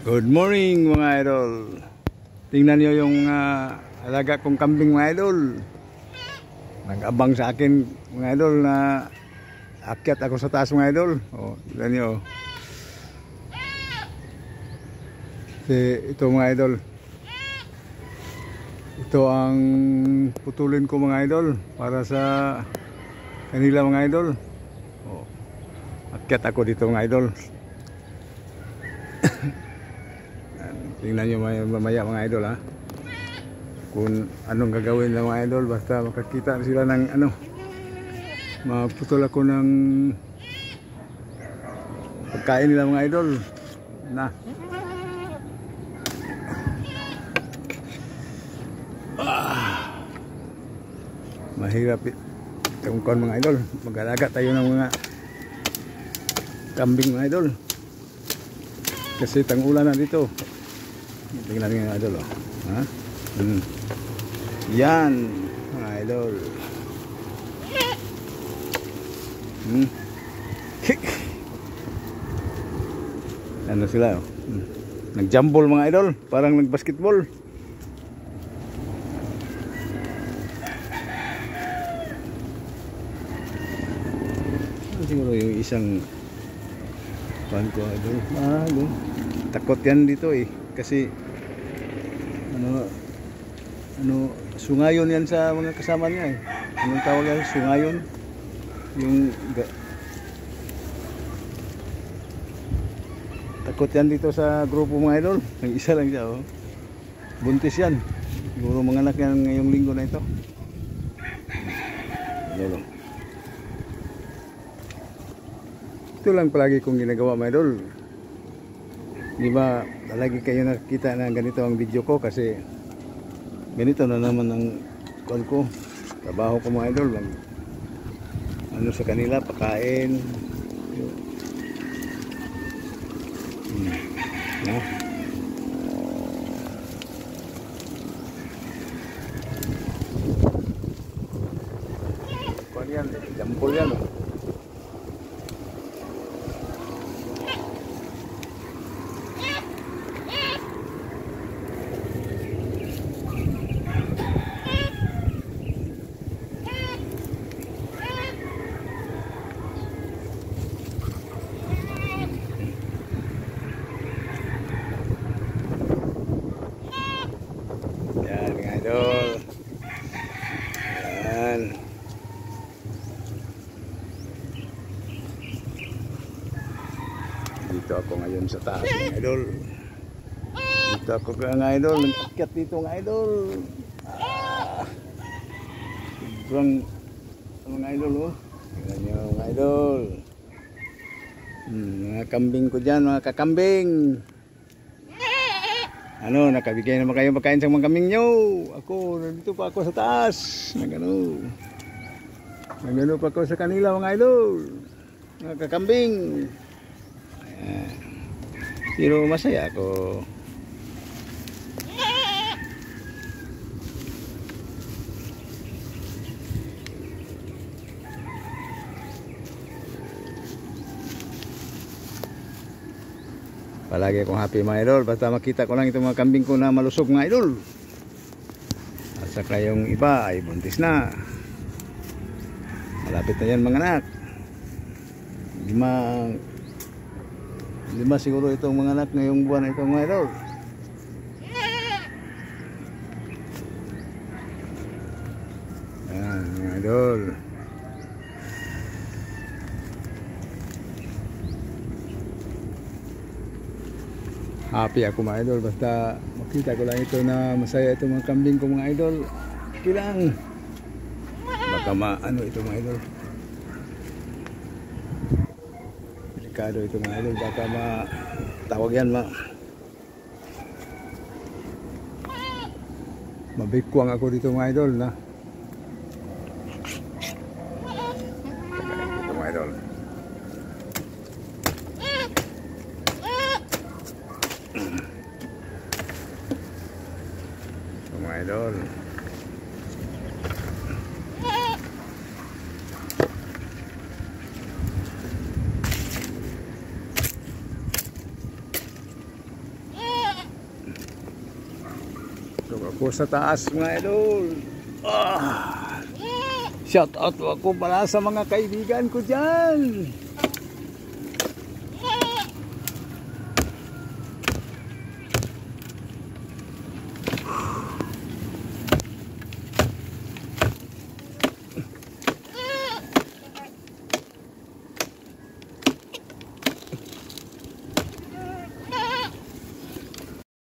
Good morning mga idol. Tingnan nyo yung alaga kong kambing mga idol. Nag-abang sa akin mga idol na akyat ako sa taas mga idol. O, tingnan nyo. Ito mga idol. Ito ang putulin ko mga idol para sa kanila mga idol. O, akyat ako dito mga idol. Tingnan nyo mamaya mga idol ha, kung anong gagawin ng mga idol. Basta makakita sila ng ano, maputol ako ng pagkain nila mga idol na. Mahirap itong kon mga idol, mag-alaga tayo ng mga kambing mga idol kasi tang-ulan na dito. Tingnan natin mga idol oh. Ha? Yan mga idol. Ano sila oh. Nag-jumble mga idol, parang nag-basketball. Siguro yung isang pan ko idol. Takot yan dito eh kasi ano sungayon yan sa mga kasama niya eh. Anong tawag yan? Sungayon. Yung takot yan dito sa grupo mga idol. Ang isa lang siya oh. Buntis yan. Siguro mga anak yan ngayong linggo na ito. Ayan, ito lang palagi kong ginagawa mga idol. Di ba lagi kayo nakikita na ganito ang video ko kasi ganito na naman ang call ko, trabaho ko mga idol. Ano sa kanila, pakain. No? Kuan yan, jampol yan oh. Idol. Yan. Dito ako ngayon sa taas mga idol. Dito ako mga idol. Nag-akyat dito mga idol. Sobrang mga idol oh. Tingnan nyo mga idol. Mga kambing ko dyan, mga kakambing. Ano, nakabigay naman kayo pagkain sa mga kambing nyo. Ako, nandito pa ako sa taas. Nagano pa ako sa kanila mga idol. Mga kakambing. Ayan. Pero masaya ako. Palagi akong happy mga idol. Basta makita ko lang itong mga kambing ko na malusog mga idol. At saka yung iba ay buntis na. Malapit na yan mga anak. Lima siguro itong mga anak ngayong buwan na itong mga idol. Ayan mga idol. Happy ako mga idol. Basta makita ko lang ito na masaya itong mga kambing ko mga idol. Okay lang. Baka maano ito mga idol. Delikado ito mga idol. Baka matawag yan mabikwang ako dito mga idol na. Ito mga idol. Mga idol. Dito ako sa taas mga idol. Shout out ako pala sa mga kaibigan ko dyan.